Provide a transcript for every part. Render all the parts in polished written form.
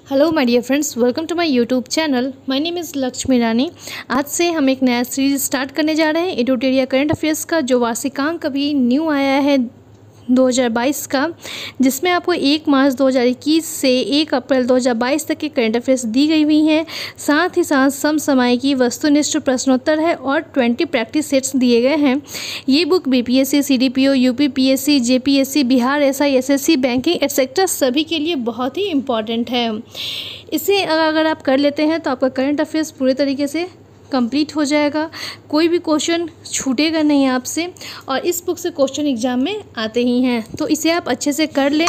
Hello my dear friends, welcome to my YouTube channel. My name is Lakshmi Rani. आज से हम एक नया सीरीज स्टार्ट करने जा रहे हैं एडुटेरिया करंट अफेयर्स का, जो वार्षिकांक अभी न्यू आया है 2022 का, जिसमें आपको 1 मार्च 2021 से 1 अप्रैल 2022 तक के करंट अफेयर्स दी गई हुई हैं। साथ ही साथ समसामयिकी, वस्तुनिष्ठ प्रश्नोत्तर है और 20 प्रैक्टिस सेट्स दिए गए हैं। ये book BPSC, CDPO, UPPSC, JPSC, Bihar SI, SSC, banking etcetera सभी के लिए बहुत ही इम्पॉर्टेंट है। इसे अगर आप कर लेते हैं तो आपका करंट अफेयर्स पूरे तरीके से कंप्लीट हो जाएगा, कोई भी क्वेश्चन छूटेगा नहीं आपसे, और इस बुक से क्वेश्चन एग्जाम में आते ही हैं। तो इसे आप अच्छे से कर लें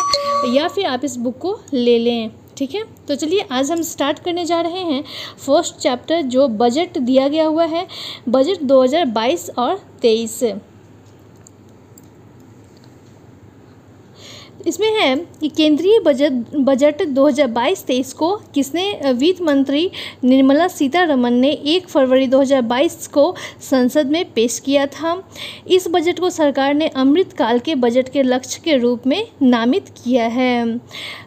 या फिर आप इस बुक को ले लें, ठीक है। तो चलिए आज हम स्टार्ट करने जा रहे हैं फर्स्ट चैप्टर, जो बजट दिया गया हुआ है, बजट 2022 और 23। इसमें है कि केंद्रीय बजट 2022-23 को किसने, वित्त मंत्री निर्मला सीतारमण ने 1 फरवरी 2022 को संसद में पेश किया था। इस बजट को सरकार ने अमृतकाल के बजट के लक्ष्य के रूप में नामित किया है।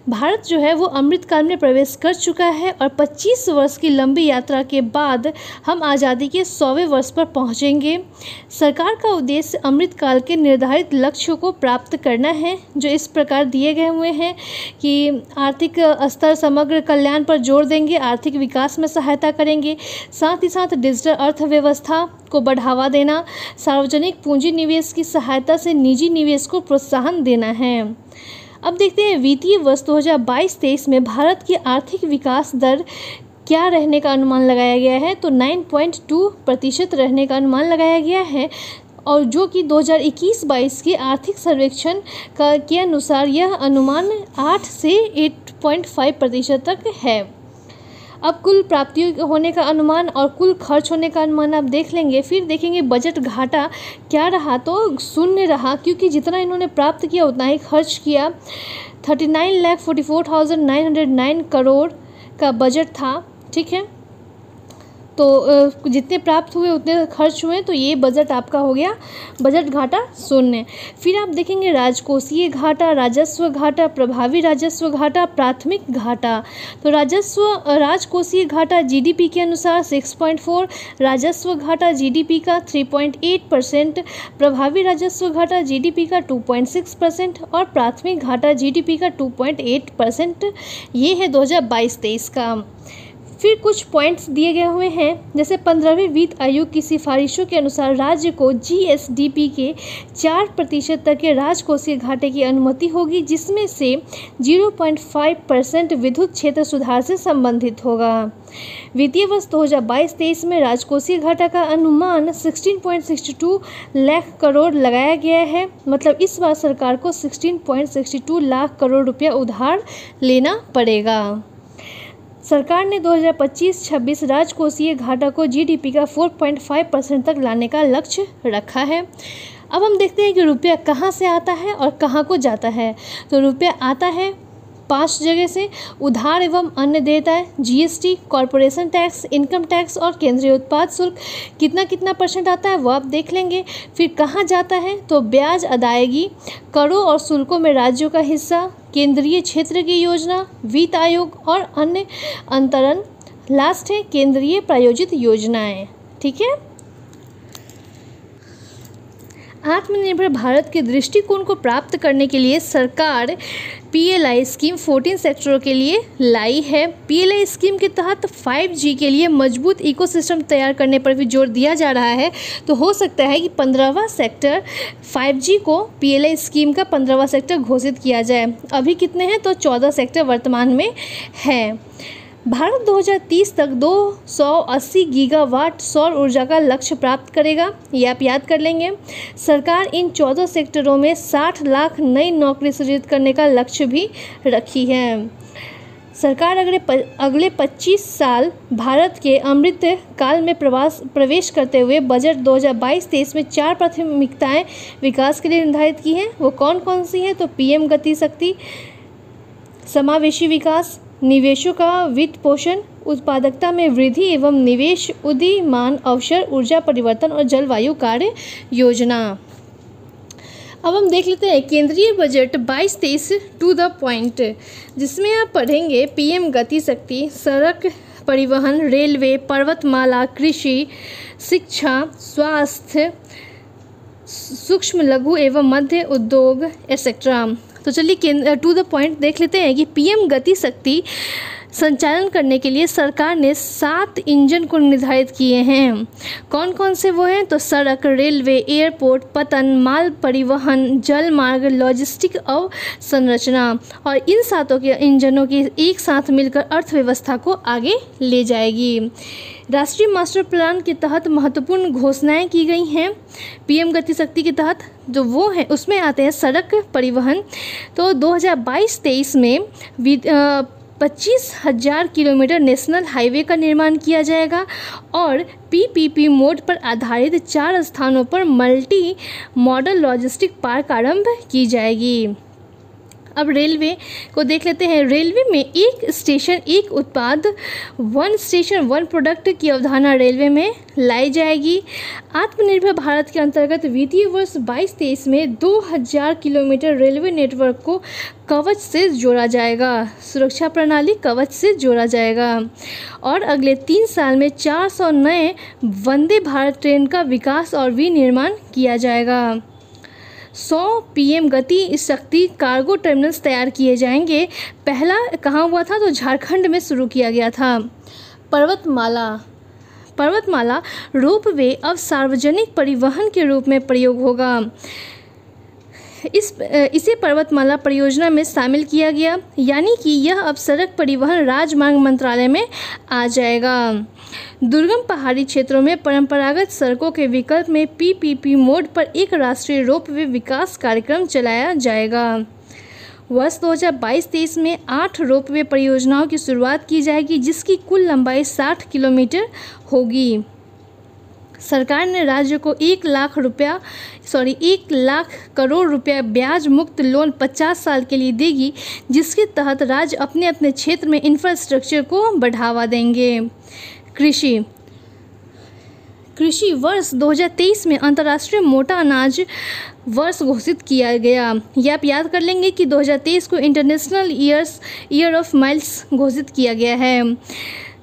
भारत जो है वो अमृतकाल में प्रवेश कर चुका है और 25 वर्ष की लंबी यात्रा के बाद हम आज़ादी के 100वें वर्ष पर पहुंचेंगे। सरकार का उद्देश्य अमृतकाल के निर्धारित लक्ष्यों को प्राप्त करना है, जो इस प्रकार दिए गए हुए हैं कि आर्थिक स्तर, समग्र कल्याण पर जोर देंगे, आर्थिक विकास में सहायता करेंगे, साथ ही साथ डिजिटल अर्थव्यवस्था को बढ़ावा देना, सार्वजनिक पूंजी निवेश की सहायता से निजी निवेश को प्रोत्साहन देना है। अब देखते हैं वित्तीय वर्ष 2022-23 में भारत की आर्थिक विकास दर क्या रहने का अनुमान लगाया गया है। तो 9.2% रहने का अनुमान लगाया गया है, और जो कि 2021-22 के आर्थिक सर्वेक्षण के अनुसार यह अनुमान 8 से 8.5% तक है। अब कुल प्राप्तियों होने का अनुमान और कुल खर्च होने का अनुमान आप देख लेंगे। फिर देखेंगे बजट घाटा क्या रहा, तो शून्य रहा, क्योंकि जितना इन्होंने प्राप्त किया उतना ही खर्च किया। 39,44,909 करोड़ का बजट था, ठीक है। तो जितने प्राप्त हुए उतने खर्च हुए, तो ये बजट आपका हो गया बजट घाटा शून्य। फिर आप देखेंगे राजकोषीय घाटा, राजस्व घाटा, प्रभावी राजस्व घाटा, प्राथमिक घाटा। तो राजकोषीय घाटा जीडीपी के अनुसार 6.4, राजस्व घाटा जीडीपी का 3.8%, प्रभावी राजस्व घाटा जीडीपी का 2.6% और प्राथमिक घाटा जीडीपी का 2.8%। ये है 2022-23 का। फिर कुछ पॉइंट्स दिए गए हुए हैं, जैसे 15वीं वित्त आयोग की सिफारिशों के अनुसार राज्य को जीएसडीपी के 4% तक के राजकोषीय घाटे की अनुमति होगी, जिसमें से 0.5% विद्युत क्षेत्र सुधार से संबंधित होगा। वित्तीय वर्ष 2022-23 में राजकोषीय घाटा का अनुमान 16.62 लाख करोड़ लगाया गया है। मतलब इस बार सरकार को 16.62 लाख करोड़ रुपया उधार लेना पड़ेगा। सरकार ने 2025-26 राजकोषीय घाटा को जीडीपी का 4.5% तक लाने का लक्ष्य रखा है। अब हम देखते हैं कि रुपया कहाँ से आता है और कहाँ को जाता है। तो रुपया आता है 5 जगह से: उधार एवं अन्य देयताएं, GST, corporation tax, income tax और केंद्रीय उत्पाद शुल्क। कितना कितना % आता है वो आप देख लेंगे। फिर कहाँ जाता है, तो ब्याज अदायगी, करों और शुल्कों में राज्यों का हिस्सा, केंद्रीय क्षेत्र की योजना, वित्त आयोग और अन्य अंतरण। लास्ट है केंद्रीय प्रायोजित योजनाएं, ठीक है। आत्मनिर्भर भारत के दृष्टिकोण को प्राप्त करने के लिए सरकार पीएलआई स्कीम 14 सेक्टरों के लिए लाई है। पीएलआई स्कीम के तहत 5G के लिए मजबूत इकोसिस्टम तैयार करने पर भी जोर दिया जा रहा है। तो हो सकता है कि 15वां सेक्टर 5G को पीएलआई स्कीम का 15वां सेक्टर घोषित किया जाए। अभी कितने हैं, तो 14 सेक्टर वर्तमान में है। भारत 2030 तक 280 गीगावाट सौर ऊर्जा का लक्ष्य प्राप्त करेगा, ये आप याद कर लेंगे। सरकार इन 14 सेक्टरों में 60 लाख नई नौकरी सृजित करने का लक्ष्य भी रखी है। सरकार अगले 25 साल भारत के अमृत काल में प्रवेश करते हुए बजट 2022-23 में 4 प्राथमिकताएं विकास के लिए निर्धारित की हैं। वो कौन कौन सी हैं, तो पीएम गति शक्ति, समावेशी विकास, निवेशों का वित्त पोषण, उत्पादकता में वृद्धि एवं निवेश, उदीयमान अवसर, ऊर्जा परिवर्तन और जलवायु कार्य योजना। अब हम देख लेते हैं केंद्रीय बजट 22-23 टू द पॉइंट, जिसमें आप पढ़ेंगे पीएम गति शक्ति, सड़क परिवहन, रेलवे, पर्वतमाला, कृषि, शिक्षा, स्वास्थ्य, सूक्ष्म लघु एवं मध्य उद्योग एटसेट्रा। तो चलिए टू द पॉइंट देख लेते हैं कि पीएम गति शक्ति संचालन करने के लिए सरकार ने 7 इंजन को निर्धारित किए हैं। कौन कौन से वो हैं? तो सड़क, रेलवे, एयरपोर्ट, पतन, माल परिवहन, जल मार्ग, लॉजिस्टिक अवसंरचना। और इन 7 के इंजनों की एक साथ मिलकर अर्थव्यवस्था को आगे ले जाएगी। राष्ट्रीय मास्टर प्लान के तहत महत्वपूर्ण घोषणाएं की गई हैं पीएम गति शक्ति के तहत, जो वो हैं उसमें आते हैं सड़क परिवहन। तो 2022-23 में 25,000 किलोमीटर नेशनल हाईवे का निर्माण किया जाएगा और पीपीपी मोड पर आधारित 4 स्थानों पर मल्टी मॉडल लॉजिस्टिक पार्क आरंभ की जाएगी। अब रेलवे को देख लेते हैं। रेलवे में एक स्टेशन एक उत्पाद, 1 स्टेशन 1 प्रोडक्ट की अवधारणा रेलवे में लाई जाएगी। आत्मनिर्भर भारत के अंतर्गत वित्तीय वर्ष 22-23 में 2000 किलोमीटर रेलवे नेटवर्क को कवच से जोड़ा जाएगा, सुरक्षा प्रणाली कवच से जोड़ा जाएगा। और अगले 3 साल में 400 नए वंदे भारत ट्रेन का विकास और विनिर्माण किया जाएगा। 100 पीएम गति शक्ति कार्गो टर्मिनल्स तैयार किए जाएंगे। पहला कहाँ हुआ था? तो झारखंड में शुरू किया गया था। पर्वतमाला रोपवे अब सार्वजनिक परिवहन के रूप में प्रयोग होगा। इसे पर्वतमाला परियोजना में शामिल किया गया, यानी कि यह अब सड़क परिवहन राजमार्ग मंत्रालय में आ जाएगा। दुर्गम पहाड़ी क्षेत्रों में परंपरागत सड़कों के विकल्प में पीपीपी मोड पर एक राष्ट्रीय रोपवे विकास कार्यक्रम चलाया जाएगा। वर्ष 2022-23 में 8 रोपवे परियोजनाओं की शुरुआत की जाएगी, जिसकी कुल लंबाई 60 किलोमीटर होगी। सरकार ने राज्य को 1 लाख करोड़ रुपया ब्याज मुक्त लोन 50 साल के लिए देगी, जिसके तहत राज्य अपने अपने क्षेत्र में इंफ्रास्ट्रक्चर को बढ़ावा देंगे। कृषि वर्ष 2023 में अंतर्राष्ट्रीय मोटा अनाज वर्ष घोषित किया गया। ये आप याद कर लेंगे कि 2023 को इंटरनेशनल ईयर ऑफ माइल्स घोषित किया गया है।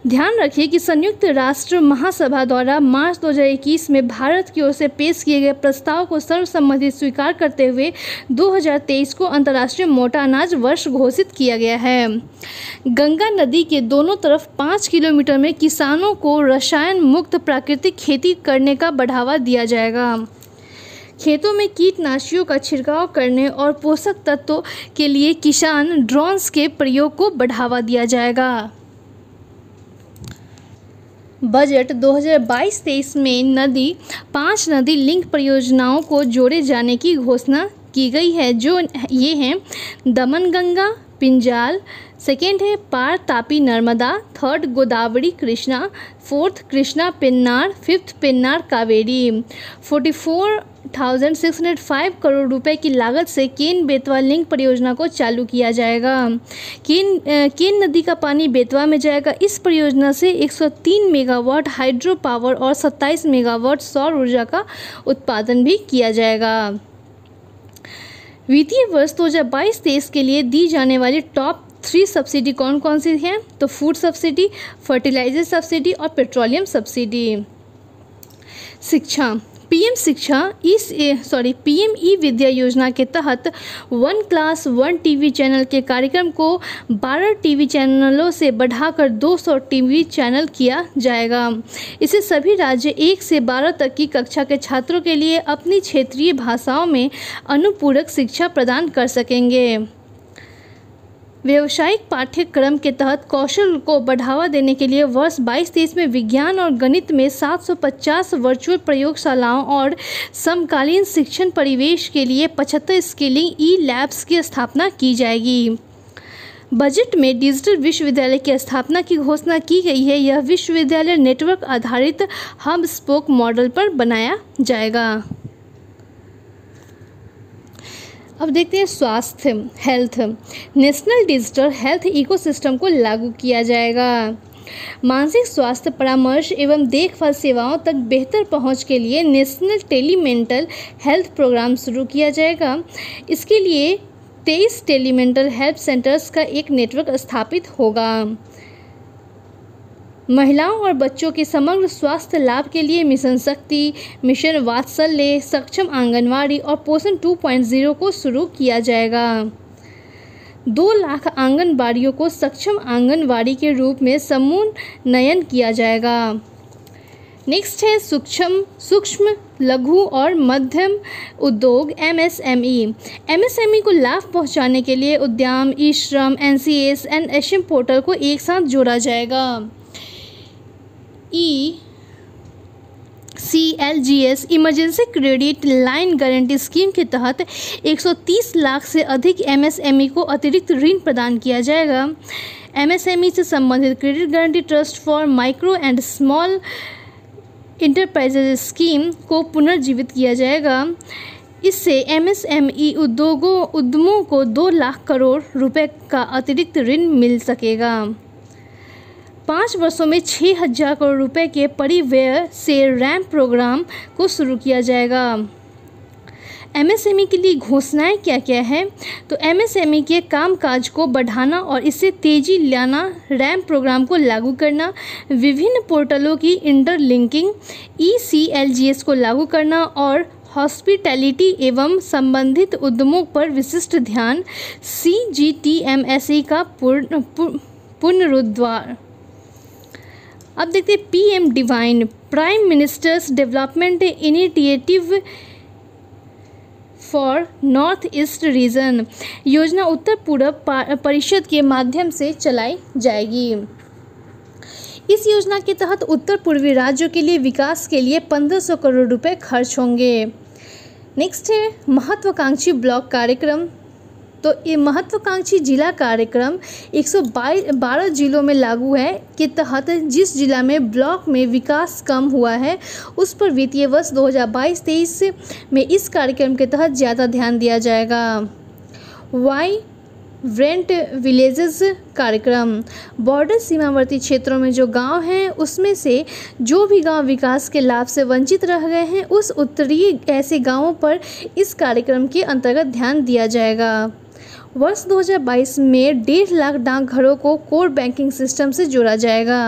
ध्यान रखिए कि संयुक्त राष्ट्र महासभा द्वारा मार्च 2021 में भारत की ओर से पेश किए गए प्रस्ताव को सर्वसम्मति स्वीकार करते हुए 2023 को अंतर्राष्ट्रीय मोटा अनाज वर्ष घोषित किया गया है। गंगा नदी के दोनों तरफ 5 किलोमीटर में किसानों को रसायन मुक्त प्राकृतिक खेती करने का बढ़ावा दिया जाएगा। खेतों में कीटनाशियों का छिड़काव करने और पोषक तत्वों के लिए किसान ड्रोन्स के प्रयोग को बढ़ावा दिया जाएगा। बजट 2022-23 में 5 नदी लिंक परियोजनाओं को जोड़े जाने की घोषणा की गई है, जो ये हैं दमन गंगा पिंजाल, सेकेंड है पार Tapi Narmada, 3rd Godavari Krishna, 4th Krishna Pennar, 5th Pennar Kaveri. 44,605 crore रुपए की लागत से केन बेतवा लिंक परियोजना को चालू किया जाएगा। केन नदी का पानी बेतवा में जाएगा। इस परियोजना से 103 मेगावाट हाइड्रो पावर और 27 मेगावाट सौर ऊर्जा का उत्पादन भी किया जाएगा। वित्तीय वर्ष 2022-23 के लिए दी जाने वाली टॉप 3 सब्सिडी कौन कौन सी हैं? तो फूड सब्सिडी, फर्टिलाइजर सब्सिडी और पेट्रोलियम सब्सिडी। शिक्षा, पीएम ई विद्या योजना के तहत 1 क्लास 1 टीवी चैनल के कार्यक्रम को 12 टीवी चैनलों से बढ़ाकर 200 टीवी चैनल किया जाएगा। इसे सभी राज्य 1 से 12 तक की कक्षा के छात्रों के लिए अपनी क्षेत्रीय भाषाओं में अनुपूरक शिक्षा प्रदान कर सकेंगे। व्यावसायिक पाठ्यक्रम के तहत कौशल को बढ़ावा देने के लिए वर्ष 22-23 में विज्ञान और गणित में 750 वर्चुअल प्रयोगशालाओं और समकालीन शिक्षण परिवेश के लिए 75 स्किलिंग ई लैब्स की स्थापना की जाएगी। बजट में डिजिटल विश्वविद्यालय की स्थापना की घोषणा की गई है। यह विश्वविद्यालय नेटवर्क आधारित हब स्पोक मॉडल पर बनाया जाएगा। अब देखते हैं स्वास्थ्य health. National digital health ecosystem को लागू किया जाएगा। मानसिक स्वास्थ्य परामर्श एवं देखभाल सेवाओं तक बेहतर पहुंच के लिए नेशनल टेलीमेंटल हेल्थ प्रोग्राम शुरू किया जाएगा। इसके लिए 23 टेलीमेंटल हेल्थ सेंटर्स का एक नेटवर्क स्थापित होगा। महिलाओं और बच्चों के समग्र स्वास्थ्य लाभ के लिए मिशन शक्ति, मिशन वात्सल्य, सक्षम आंगनवाड़ी और पोषण 2.0 को शुरू किया जाएगा। 2 लाख आंगनबाड़ियों को सक्षम आंगनवाड़ी के रूप में समून्वयन किया जाएगा। नेक्स्ट है सूक्ष्म लघु और मध्यम उद्योग MSME। MSME को लाभ पहुंचाने के लिए उद्यम, ई-श्रम, NCS, NSM पोर्टल को एक साथ जोड़ा जाएगा। ECLGS emergency credit line guarantee scheme के तहत 130 लाख से अधिक MSME को अतिरिक्त ऋण प्रदान किया जाएगा। MSME से संबंधित credit guarantee trust for micro and small enterprises scheme को पुनर्जीवित किया जाएगा। इससे MSME उद्यमों को 2 लाख करोड़ रुपए का अतिरिक्त ऋण मिल सकेगा। 5 वर्षों में 6,000 करोड़ रुपए के परिव्यय से रैम्प प्रोग्राम को शुरू किया जाएगा। MSME के लिए घोषणाएं क्या क्या है? तो MSME के कामकाज को बढ़ाना और इससे तेजी लाना, रैम्प प्रोग्राम को लागू करना, विभिन्न पोर्टलों की इंटरलिंकिंग, ECLGS को लागू करना और हॉस्पिटैलिटी एवं संबंधित उद्यमों पर विशिष्ट ध्यान, CGTMSE का पुनरुद्धार। अब देखते हैं PM divine, prime ministers development initiative for north east region योजना उत्तर पूर्व परिषद के माध्यम से चलाई जाएगी। इस योजना के तहत उत्तर पूर्वी राज्यों के लिए विकास के लिए 1500 करोड़ रुपए खर्च होंगे। नेक्स्ट है महत्वाकांक्षी ब्लॉक कार्यक्रम। तो ये महत्वाकांक्षी जिला कार्यक्रम 112 जिलों में लागू है के तहत जिस जिला में ब्लॉक में विकास कम हुआ है उस पर वित्तीय वर्ष 2022-23 में इस कार्यक्रम के तहत ज़्यादा ध्यान दिया जाएगा। वाइब्रेंट विलेजेस कार्यक्रम, बॉर्डर सीमावर्ती क्षेत्रों में जो गांव हैं उसमें से जो भी गांव विकास के लाभ से वंचित रह गए हैं उस उत्तरीय ऐसे गांवों पर इस कार्यक्रम के अंतर्गत ध्यान दिया जाएगा। वर्ष 2022 में 1.5 लाख डाकघरों को कोर बैंकिंग सिस्टम से जोड़ा जाएगा।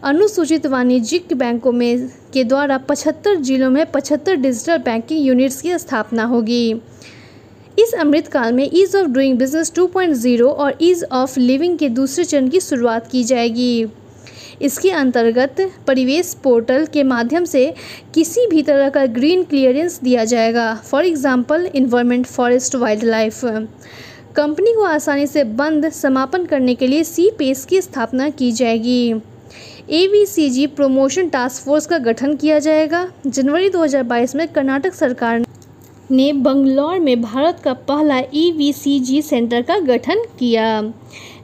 अनुसूचित वाणिज्यिक बैंकों में के द्वारा 75 जिलों में 75 डिजिटल बैंकिंग यूनिट्स की स्थापना होगी। इस अमृतकाल में ईज ऑफ डूइंग बिजनेस 2.0 और ईज ऑफ लिविंग के दूसरे चरण की शुरुआत की जाएगी। इसके अंतर्गत परिवेश पोर्टल के माध्यम से किसी भी तरह का ग्रीन क्लियरेंस दिया जाएगा, for example environment, forest, wild life. Company को आसानी से बंद समापन करने के लिए CPACE की स्थापना की जाएगी। AVCG प्रमोशन टास्क फोर्स का गठन किया जाएगा। जनवरी 2022 में कर्नाटक सरकार ने बंगलौर में भारत का पहला EVCG सेंटर का गठन किया।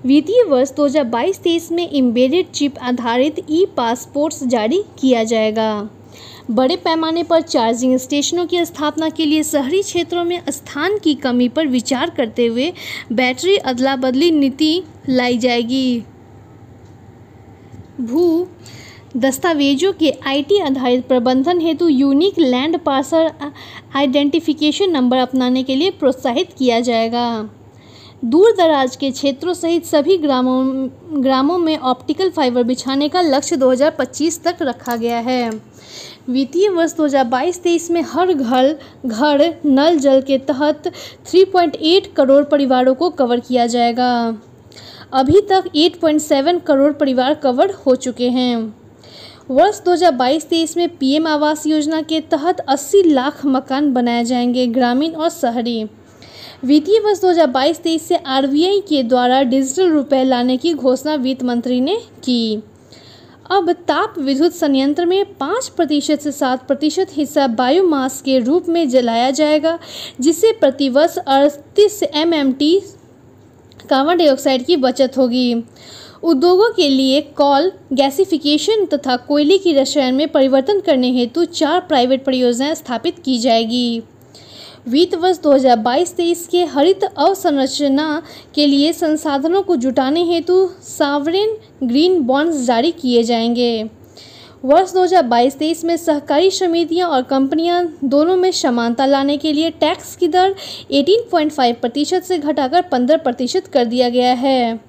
वित्तीय वर्ष 2022-23 में एम्बेडेड चिप आधारित ई-पासपोर्ट्स जारी किया जाएगा। बड़े पैमाने पर चार्जिंग स्टेशनों की स्थापना के लिए शहरी क्षेत्रों में स्थान की कमी पर विचार करते हुए बैटरी अदला बदली नीति लाई जाएगी। भू दस्तावेजों के IT आधारित प्रबंधन हेतु unique land parcel identification number अपनाने के लिए प्रोत्साहित किया जाएगा। दूर दराज के क्षेत्रों सहित सभी ग्रामों में ऑप्टिकल फाइबर बिछाने का लक्ष्य 2025 तक रखा गया है। वित्तीय वर्ष 2022-23 में हर घर नल जल के तहत 3.8 करोड़ परिवारों को कवर किया जाएगा। अभी तक 8.7 करोड़ परिवार कवर हो चुके हैं। वर्ष 2022-23 में PM आवास योजना के तहत 80 लाख मकान बनाए जाएंगे, ग्रामीण और शहरी। वित्तीय वर्ष 2022-23 से RBI के द्वारा डिजिटल रुपए लाने की घोषणा वित्त मंत्री ने की। अब ताप विद्युत संयंत्र में 5% से 7% हिस्सा बायोमास के रूप में जलाया जाएगा, जिससे प्रतिवर्ष 38 MMT कार्बन डाइऑक्साइड की बचत होगी। उद्योगों के लिए कॉल गैसिफिकेशन तथा कोयले की रसायन में परिवर्तन करने हेतु 4 प्राइवेट परियोजनाएं स्थापित की जाएगी। वित्त वर्ष 2022-23 के हरित अवसंरचना के लिए संसाधनों को जुटाने हेतु सॉवरेन ग्रीन बॉन्ड्स जारी किए जाएंगे। वर्ष 2022-23 में सहकारी समितियां और कंपनियां दोनों में समानता लाने के लिए टैक्स की दर 18.5% से घटाकर 15% कर दिया गया है।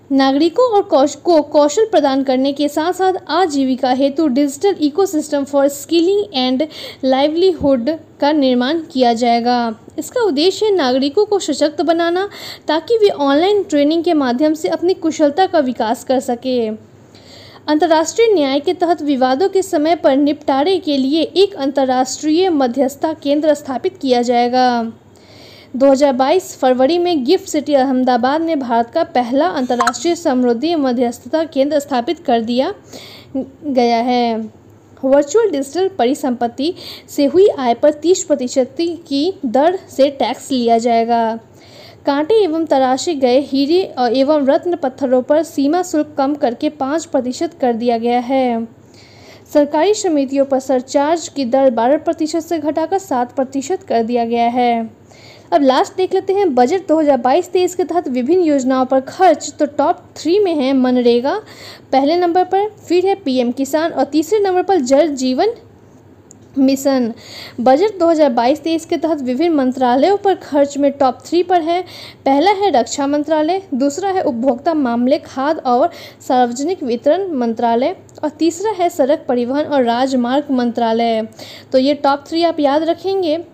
नागरिकों और को कौशल प्रदान करने के साथ साथ आजीविका हेतु digital ecosystem for skilling and livelihood का निर्माण किया जाएगा। इसका उद्देश्य है नागरिकों को सशक्त बनाना ताकि वे ऑनलाइन ट्रेनिंग के माध्यम से अपनी कुशलता का विकास कर सके। अंतर्राष्ट्रीय न्याय के तहत विवादों के समय पर निपटारे के लिए एक अंतर्राष्ट्रीय मध्यस्थता केंद्र स्थापित किया जाएगा। 2022 फरवरी में गिफ्ट सिटी अहमदाबाद में भारत का पहला अंतर्राष्ट्रीय समृद्धि मध्यस्थता केंद्र स्थापित कर दिया गया है। वर्चुअल डिजिटल परिसंपत्ति से हुई आय पर 30% की दर से टैक्स लिया जाएगा। कांटे एवं तराशे गए हीरे एवं रत्न पत्थरों पर सीमा शुल्क कम करके 5% कर दिया गया है। सरकारी समितियों पर सरचार्ज की दर 12% से घटाकर 7% कर दिया गया है। अब लास्ट देख लेते हैं बजट 2022-23 के तहत विभिन्न योजनाओं पर खर्च। तो टॉप 3 में है मनरेगा पहले नंबर पर, फिर है पीएम किसान और तीसरे नंबर पर जल जीवन मिशन। बजट 2022-23 के तहत विभिन्न मंत्रालयों पर खर्च में टॉप 3 पर है। पहला है रक्षा मंत्रालय, दूसरा है उपभोक्ता मामले खाद्य और सार्वजनिक वितरण मंत्रालय और तीसरा है सड़क परिवहन और राजमार्ग मंत्रालय। तो ये टॉप 3 आप याद रखेंगे।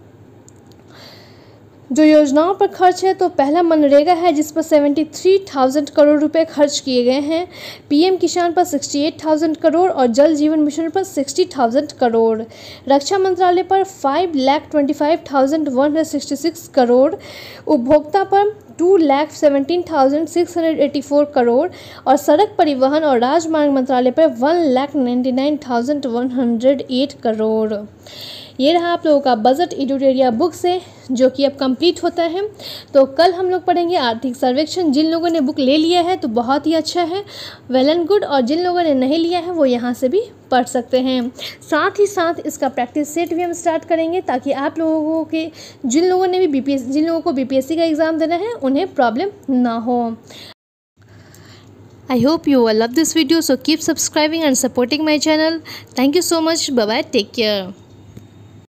जो योजनाओं पर खर्च है तो पहला मनरेगा है जिस पर 73,000 करोड़ रुपए खर्च किए गए हैं। पीएम किसान पर 68,000 करोड़ और जल जीवन मिशन पर 60,000 करोड़। रक्षा मंत्रालय पर 5,25,166 करोड़। उपभोक्ता पर 2,17,684 करोड़ और सड़क परिवहन और राजमार्ग मंत्रालय पर 1,99,108 करोड़। ये रहा आप लोगों का बजट एडिटोरियल बुक से जो कि अब कंप्लीट होता है। तो कल हम लोग पढ़ेंगे आर्थिक सर्वेक्षण। जिन लोगों ने बुक ले लिया है तो बहुत ही अच्छा है, वेल एंड गुड, और जिन लोगों ने नहीं लिया है वो यहाँ से भी पढ़ सकते हैं। साथ ही साथ इसका प्रैक्टिस सेट भी हम स्टार्ट करेंगे ताकि आप लोगों के जिन लोगों को बीपीएससी का एग्ज़ाम देना है उन्हें प्रॉब्लम ना हो। I hope you all love this video, so keep subscribing and supporting my channel. Thank you so much. Bye bye. Take care.